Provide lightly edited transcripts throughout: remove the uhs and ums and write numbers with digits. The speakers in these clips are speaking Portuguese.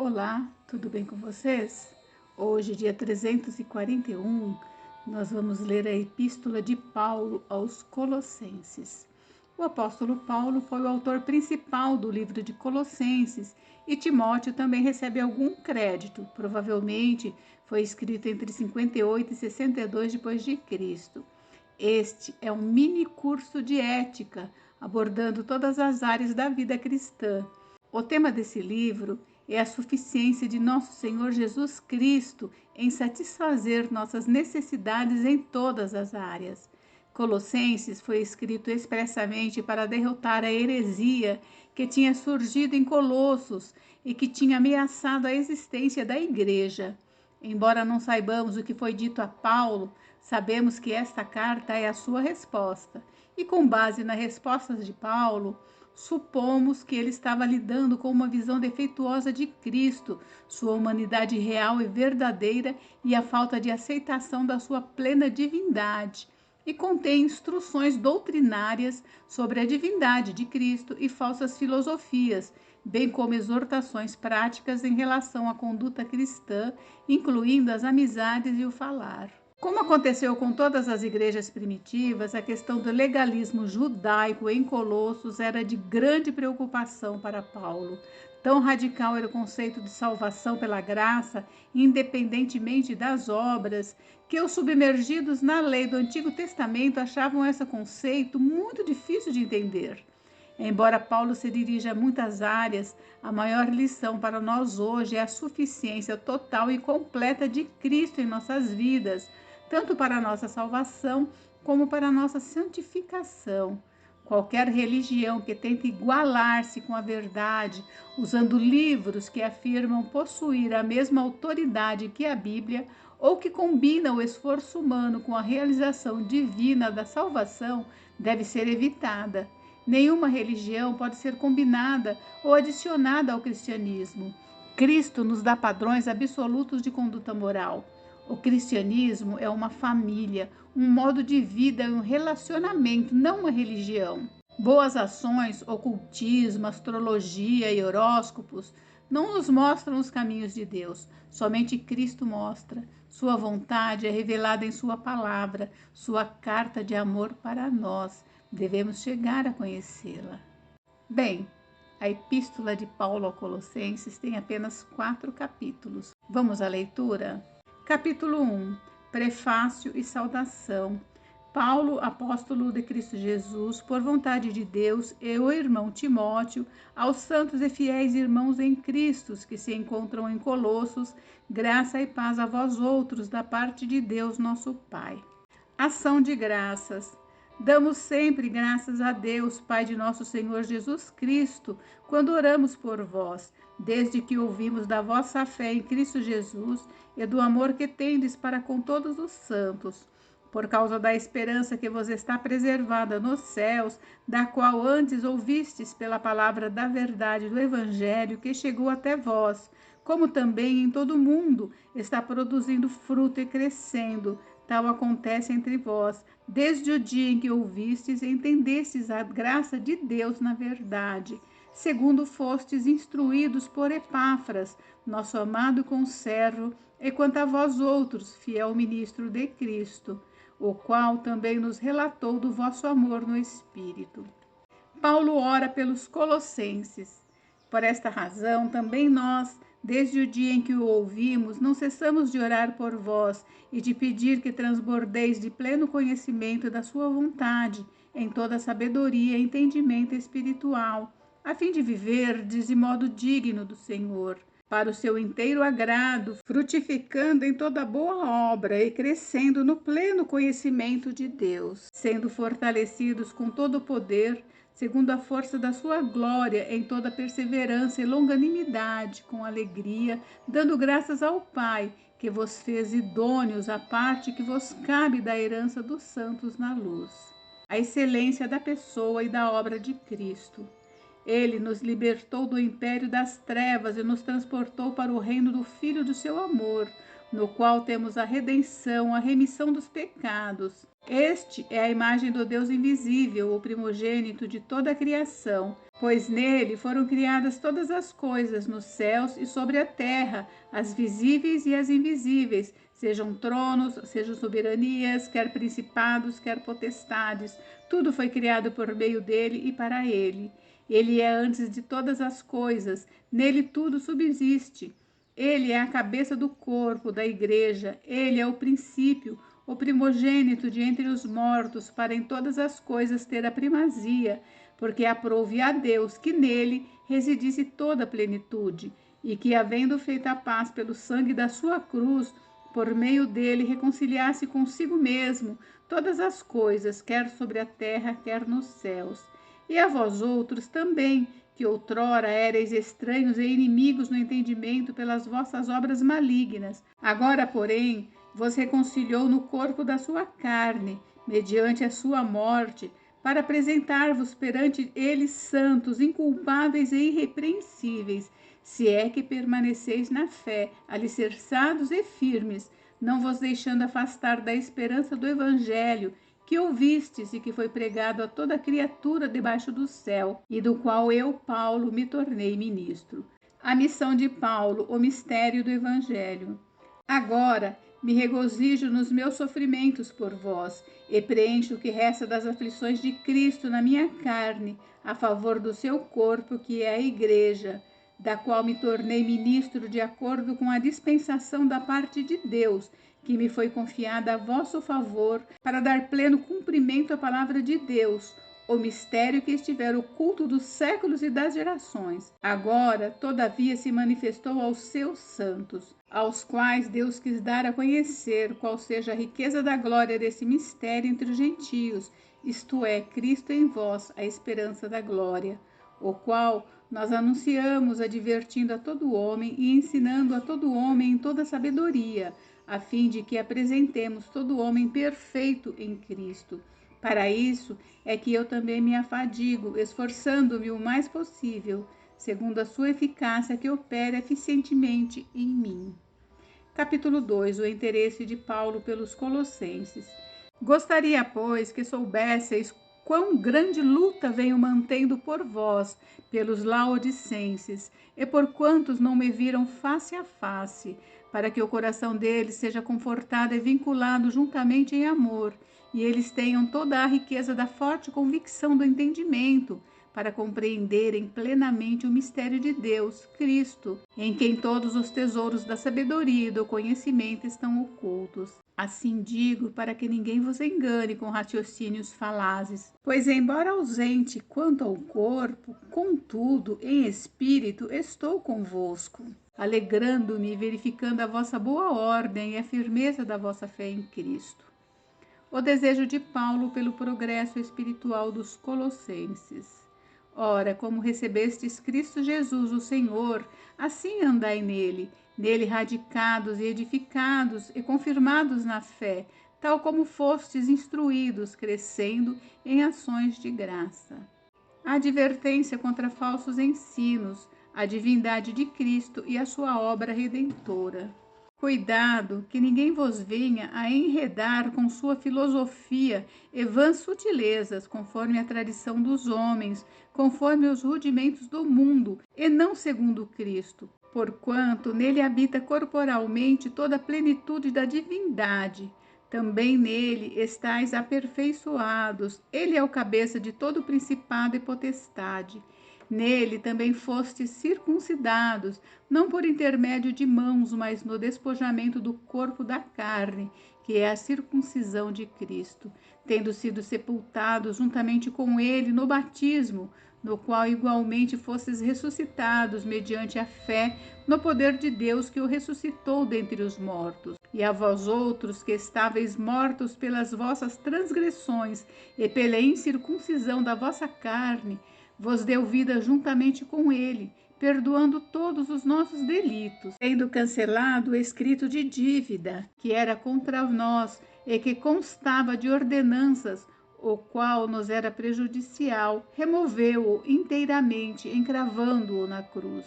Olá, tudo bem com vocês? Hoje, dia 341, nós vamos ler a Epístola de Paulo aos Colossenses. O apóstolo Paulo foi o autor principal do livro de Colossenses e Timóteo também recebe algum crédito. Provavelmente foi escrito entre 58 e 62 depois de Cristo. Este é um mini curso de ética, abordando todas as áreas da vida cristã. O tema desse livro é a suficiência de nosso Senhor Jesus Cristo em satisfazer nossas necessidades em todas as áreas. Colossenses foi escrito expressamente para derrotar a heresia que tinha surgido em Colossos e que tinha ameaçado a existência da igreja. Embora não saibamos o que foi dito a Paulo, sabemos que esta carta é a sua resposta. E com base nas respostas de Paulo, supomos que ele estava lidando com uma visão defeituosa de Cristo, sua humanidade real e verdadeira e a falta de aceitação da sua plena divindade. E contém instruções doutrinárias sobre a divindade de Cristo e falsas filosofias, bem como exortações práticas em relação à conduta cristã, incluindo as amizades e o falar. Como aconteceu com todas as igrejas primitivas, a questão do legalismo judaico em Colossos era de grande preocupação para Paulo. Tão radical era o conceito de salvação pela graça, independentemente das obras, que os submergidos na lei do Antigo Testamento achavam esse conceito muito difícil de entender. Embora Paulo se dirija a muitas áreas, a maior lição para nós hoje é a suficiência total e completa de Cristo em nossas vidas, tanto para a nossa salvação como para a nossa santificação. Qualquer religião que tente igualar-se com a verdade, usando livros que afirmam possuir a mesma autoridade que a Bíblia, ou que combina o esforço humano com a realização divina da salvação, deve ser evitada. Nenhuma religião pode ser combinada ou adicionada ao cristianismo. Cristo nos dá padrões absolutos de conduta moral. O cristianismo é uma família, um modo de vida e um relacionamento, não uma religião. Boas ações, ocultismo, astrologia e horóscopos não nos mostram os caminhos de Deus. Somente Cristo mostra. Sua vontade é revelada em sua palavra, sua carta de amor para nós. Devemos chegar a conhecê-la. Bem, a Epístola de Paulo aos Colossenses tem apenas 4 capítulos. Vamos à leitura? Capítulo 1. Prefácio e saudação. Paulo, apóstolo de Cristo Jesus, por vontade de Deus, e o irmão Timóteo, aos santos e fiéis irmãos em Cristo que se encontram em Colossos, graça e paz a vós outros, da parte de Deus nosso Pai. Ação de graças. Damos sempre graças a Deus, Pai de nosso Senhor Jesus Cristo, quando oramos por vós, desde que ouvimos da vossa fé em Cristo Jesus e do amor que tendes para com todos os santos, por causa da esperança que vos está preservada nos céus, da qual antes ouvistes pela palavra da verdade do Evangelho que chegou até vós, como também em todo o mundo está produzindo fruto e crescendo. Tal acontece entre vós, desde o dia em que ouvistes e entendestes a graça de Deus na verdade, segundo fostes instruídos por Epáfras, nosso amado conservo, e quanto a vós outros, fiel ministro de Cristo, o qual também nos relatou do vosso amor no Espírito. Paulo ora pelos colossenses. Por esta razão, também nós, desde o dia em que o ouvimos, não cessamos de orar por vós e de pedir que transbordeis de pleno conhecimento da sua vontade, em toda sabedoria e entendimento espiritual, a fim de viverdes de modo digno do Senhor, para o seu inteiro agrado, frutificando em toda boa obra e crescendo no pleno conhecimento de Deus, sendo fortalecidos com todo o poder, segundo a força da sua glória, em toda perseverança e longanimidade, com alegria, dando graças ao Pai, que vos fez idôneos à parte que vos cabe da herança dos santos na luz. A excelência da pessoa e da obra de Cristo. Ele nos libertou do império das trevas e nos transportou para o reino do Filho do seu amor, no qual temos a redenção, a remissão dos pecados. Este é a imagem do Deus invisível, o primogênito de toda a criação, pois nele foram criadas todas as coisas, nos céus e sobre a terra, as visíveis e as invisíveis, sejam tronos, sejam soberanias, quer principados, quer potestades. Tudo foi criado por meio dele e para ele. Ele é antes de todas as coisas, nele tudo subsiste. Ele é a cabeça do corpo, da igreja. Ele é o princípio, o primogênito de entre os mortos, para em todas as coisas ter a primazia, porque aprouve a Deus que nele residisse toda a plenitude, e que, havendo feito a paz pelo sangue da sua cruz, por meio dele reconciliasse consigo mesmo todas as coisas, quer sobre a terra, quer nos céus. E a vós outros também, que outrora éreis estranhos e inimigos no entendimento pelas vossas obras malignas. Agora, porém, vos reconciliou no corpo da sua carne, mediante a sua morte, para apresentar-vos perante ele santos, inculpáveis e irrepreensíveis, se é que permaneceis na fé, alicerçados e firmes, não vos deixando afastar da esperança do evangelho, que ouvistes e que foi pregado a toda criatura debaixo do céu, e do qual eu, Paulo, me tornei ministro. A missão de Paulo, o mistério do evangelho. Agora me regozijo nos meus sofrimentos por vós, e preencho o que resta das aflições de Cristo na minha carne, a favor do seu corpo, que é a igreja, da qual me tornei ministro de acordo com a dispensação da parte de Deus, que me foi confiada a vosso favor, para dar pleno cumprimento à palavra de Deus, o mistério que estiver oculto dos séculos e das gerações. Agora, todavia, se manifestou aos seus santos, aos quais Deus quis dar a conhecer qual seja a riqueza da glória desse mistério entre os gentios, isto é, Cristo em vós, a esperança da glória, o qual nós anunciamos, advertindo a todo homem e ensinando a todo homem em toda sabedoria, a fim de que apresentemos todo homem perfeito em Cristo. Para isso é que eu também me afadigo, esforçando-me o mais possível, segundo a sua eficácia que opera eficientemente em mim. Capítulo 2. O interesse de Paulo pelos Colossenses. Gostaria, pois, que soubesseis quão grande luta venho mantendo por vós, pelos laodicenses, e por quantos não me viram face a face, para que o coração deles seja confortado e vinculado juntamente em amor, e eles tenham toda a riqueza da forte convicção do entendimento, para compreenderem plenamente o mistério de Deus, Cristo, em quem todos os tesouros da sabedoria e do conhecimento estão ocultos. Assim digo, para que ninguém vos engane com raciocínios falazes. Pois, embora ausente quanto ao corpo, contudo, em espírito, estou convosco, alegrando-me e verificando a vossa boa ordem e a firmeza da vossa fé em Cristo. O desejo de Paulo pelo progresso espiritual dos colossenses. Ora, como recebestes Cristo Jesus, o Senhor, assim andai nele, radicados e edificados e confirmados na fé, tal como fostes instruídos, crescendo em ações de graça. A advertência contra falsos ensinos, a divindade de Cristo e a sua obra redentora. Cuidado que ninguém vos venha a enredar com sua filosofia e vãs sutilezas, conforme a tradição dos homens, conforme os rudimentos do mundo, e não segundo Cristo, porquanto nele habita corporalmente toda a plenitude da divindade. Também nele estáis aperfeiçoados, ele é o cabeça de todo principado e potestade. Nele também fostes circuncidados, não por intermédio de mãos, mas no despojamento do corpo da carne, que é a circuncisão de Cristo, tendo sido sepultados juntamente com ele no batismo, no qual igualmente fostes ressuscitados mediante a fé no poder de Deus que o ressuscitou dentre os mortos. E a vós outros que estáveis mortos pelas vossas transgressões e pela incircuncisão da vossa carne, vos deu vida juntamente com ele, perdoando todos os nossos delitos, tendo cancelado o escrito de dívida que era contra nós e que constava de ordenanças, o qual nos era prejudicial, removeu-o inteiramente, encravando-o na cruz.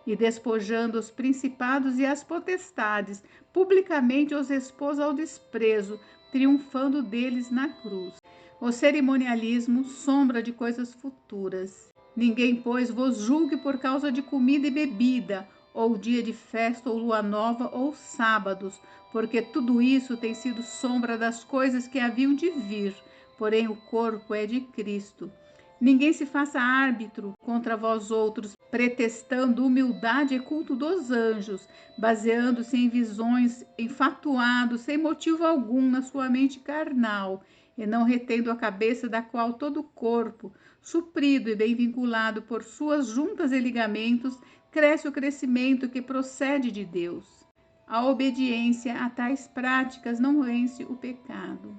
e despojando os principados e as potestades, publicamente os expôs ao desprezo, triunfando deles na cruz. O cerimonialismo, sombra de coisas futuras. Ninguém, pois, vos julgue por causa de comida e bebida, ou dia de festa, ou lua nova, ou sábados, porque tudo isso tem sido sombra das coisas que haviam de vir, porém o corpo é de Cristo. Ninguém se faça árbitro contra vós outros, pretextando humildade e culto dos anjos, baseando-se em visões, enfatuado, sem motivo algum na sua mente carnal, e não retendo a cabeça da qual todo o corpo, suprido e bem vinculado por suas juntas e ligamentos, cresce o crescimento que procede de Deus. A obediência a tais práticas não vence o pecado.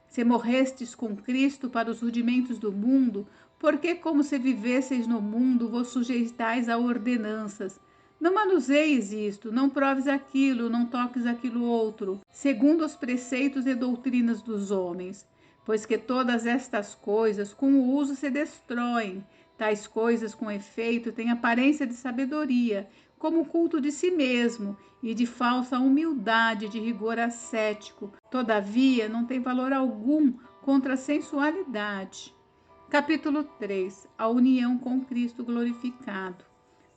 Se morrestes com Cristo para os rudimentos do mundo, porque como se vivesseis no mundo, vos sujeitais a ordenanças. Não manuseis isto, não proves aquilo, não toques aquilo outro, segundo os preceitos e doutrinas dos homens. Pois que todas estas coisas com o uso se destroem. Tais coisas, com efeito, têm aparência de sabedoria, como o culto de si mesmo e de falsa humildade, de rigor ascético. Todavia, não tem valor algum contra a sensualidade. Capítulo 3. A união com Cristo glorificado.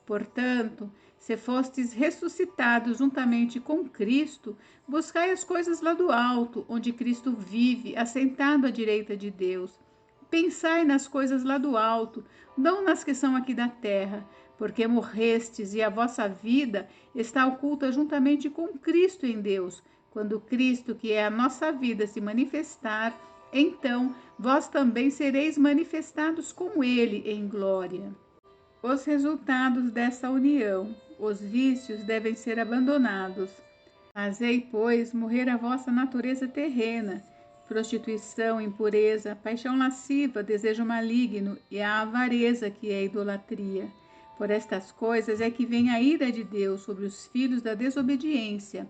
Portanto, se fostes ressuscitados juntamente com Cristo, buscai as coisas lá do alto, onde Cristo vive, assentado à direita de Deus. Pensai nas coisas lá do alto, não nas que são aqui da terra, porque morrestes e a vossa vida está oculta juntamente com Cristo em Deus. Quando Cristo, que é a nossa vida, se manifestar, então vós também sereis manifestados com Ele em glória. Os resultados dessa união. Os vícios devem ser abandonados. Fazei, pois, morrer a vossa natureza terrena, prostituição, impureza, paixão lasciva, desejo maligno e a avareza, que é a idolatria. Por estas coisas é que vem a ira de Deus sobre os filhos da desobediência.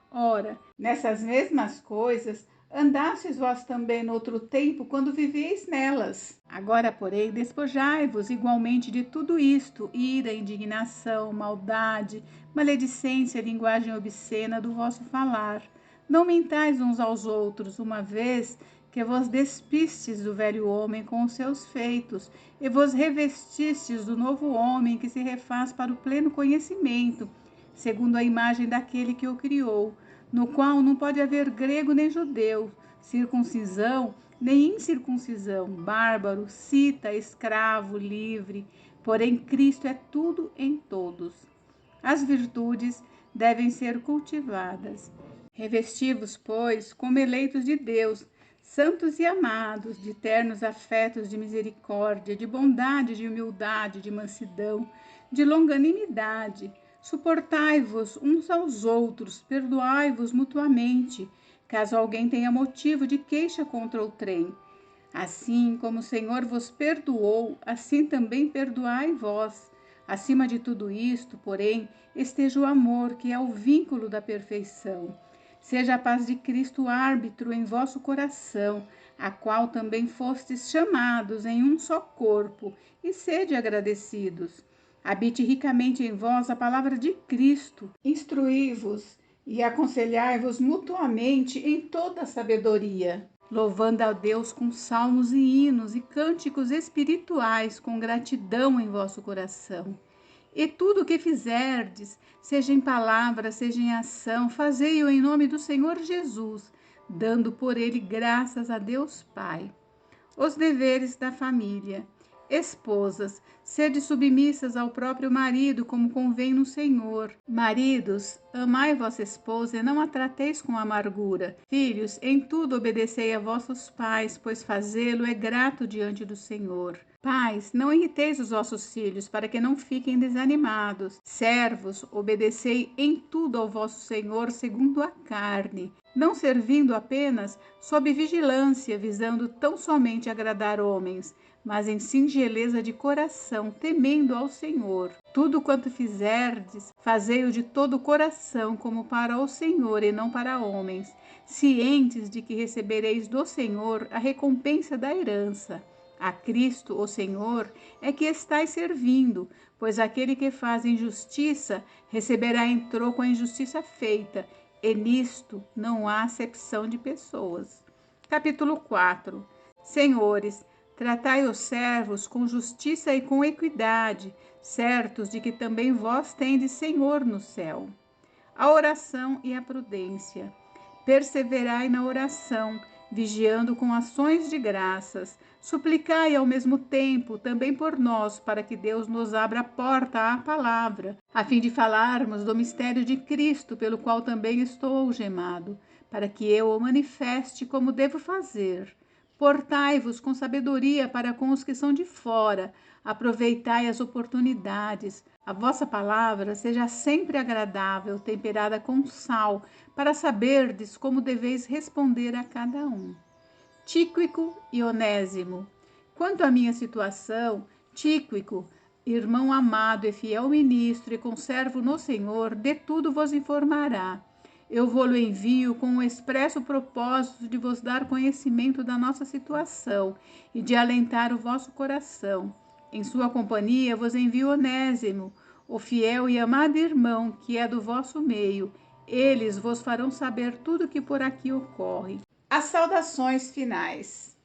Ora, nessas mesmas coisas andastes vós também no outro tempo, quando vivíeis nelas. Agora, porém, despojai-vos igualmente de tudo isto: ira, indignação, maldade, maledicência, linguagem obscena do vosso falar. Não mentais uns aos outros, uma vez que vos despistes do velho homem com os seus feitos, e vos revestistes do novo homem, que se refaz para o pleno conhecimento, segundo a imagem daquele que o criou, no qual não pode haver grego nem judeu, circuncisão nem incircuncisão, bárbaro, cita, escravo, livre, porém Cristo é tudo em todos. As virtudes devem ser cultivadas. Revesti-vos, pois, como eleitos de Deus, santos e amados, de ternos afetos de misericórdia, de bondade, de humildade, de mansidão, de longanimidade. Suportai-vos uns aos outros, perdoai-vos mutuamente, caso alguém tenha motivo de queixa contra o trem. Assim como o Senhor vos perdoou, assim também perdoai vós. Acima de tudo isto, porém, esteja o amor, que é o vínculo da perfeição. Seja a paz de Cristo árbitro em vosso coração, a qual também fostes chamados em um só corpo, e sede agradecidos. Habite ricamente em vós a palavra de Cristo. Instruí-vos e aconselhai-vos mutuamente em toda a sabedoria, louvando a Deus com salmos e hinos e cânticos espirituais, com gratidão em vosso coração. E tudo o que fizerdes, seja em palavra, seja em ação, fazei-o em nome do Senhor Jesus, dando por ele graças a Deus Pai. Os deveres da família. Esposas, sede submissas ao próprio marido, como convém no Senhor. Maridos, amai vossa esposa e não a trateis com amargura. Filhos, em tudo obedecei a vossos pais, pois fazê-lo é grato diante do Senhor. Pais, não irriteis os vossos filhos, para que não fiquem desanimados. Servos, obedecei em tudo ao vosso Senhor segundo a carne, não servindo apenas sob vigilância, visando tão somente agradar homens, mas em singeleza de coração, temendo ao Senhor. Tudo quanto fizerdes, fazei-o de todo o coração, como para o Senhor e não para homens, cientes de que recebereis do Senhor a recompensa da herança. A Cristo, o Senhor, é que estais servindo, pois aquele que faz injustiça receberá em troco a injustiça feita, e nisto não há acepção de pessoas. Capítulo 4. Senhores, tratai os servos com justiça e com equidade, certos de que também vós tendes Senhor no céu. A oração e a prudência. Perseverai na oração, vigiando com ações de graças. Suplicai ao mesmo tempo também por nós, para que Deus nos abra a porta à palavra, a fim de falarmos do mistério de Cristo, pelo qual também estou algemado, para que eu o manifeste como devo fazer. Portai-vos com sabedoria para com os que são de fora, aproveitai as oportunidades. A vossa palavra seja sempre agradável, temperada com sal, para saberdes como deveis responder a cada um. Tíquico e Onésimo. Quanto à minha situação, Tíquico, irmão amado e fiel ministro e conservo no Senhor, de tudo vos informará. Eu vou-lo envio com o expresso propósito de vos dar conhecimento da nossa situação e de alentar o vosso coração. Em sua companhia vos envio Onésimo, o fiel e amado irmão que é do vosso meio. Eles vos farão saber tudo o que por aqui ocorre. As saudações finais.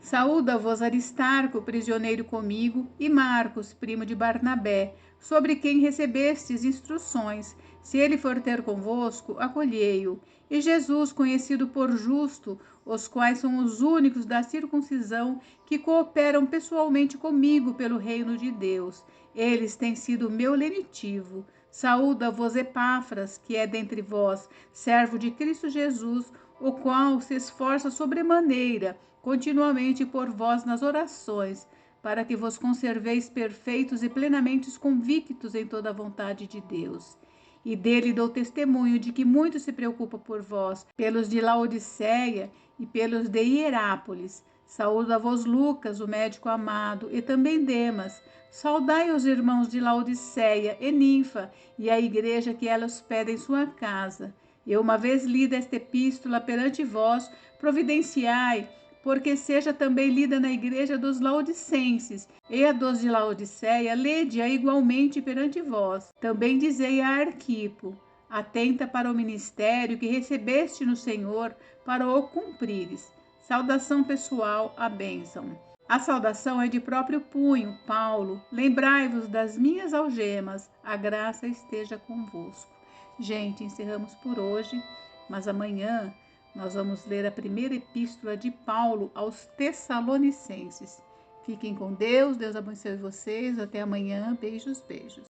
Saúda-vos Aristarco, prisioneiro comigo, e Marcos, primo de Barnabé, sobre quem recebestes instruções. Se ele for ter convosco, acolhei-o. E Jesus, conhecido por justo, os quais são os únicos da circuncisão que cooperam pessoalmente comigo pelo reino de Deus. Eles têm sido meu lenitivo. Saúda-vos Epáfras, que é dentre vós, servo de Cristo Jesus, o qual se esforça sobremaneira, continuamente por vós nas orações, para que vos conserveis perfeitos e plenamente convictos em toda a vontade de Deus. E dele dou testemunho de que muito se preocupa por vós, pelos de Laodiceia e pelos de Hierápolis. Saúda-vos Lucas, o médico amado, e também Demas. Saudai os irmãos de Laodiceia e Ninfa, e a igreja que ela hospeda em sua casa. Eu, uma vez lida esta epístola perante vós, providenciai, porque seja também lida na igreja dos laodicenses, e a dos de Laodiceia, lede-a igualmente perante vós. Também dizei a Arquipo, atenta para o ministério que recebeste no Senhor, para o cumprires. Saudação pessoal, a bênção. A saudação é de próprio punho, Paulo. Lembrai-vos das minhas algemas, a graça esteja convosco. Gente, encerramos por hoje, mas amanhã nós vamos ler a primeira epístola de Paulo aos Tessalonicenses. Fiquem com Deus, Deus abençoe vocês. Até amanhã. Beijos, beijos.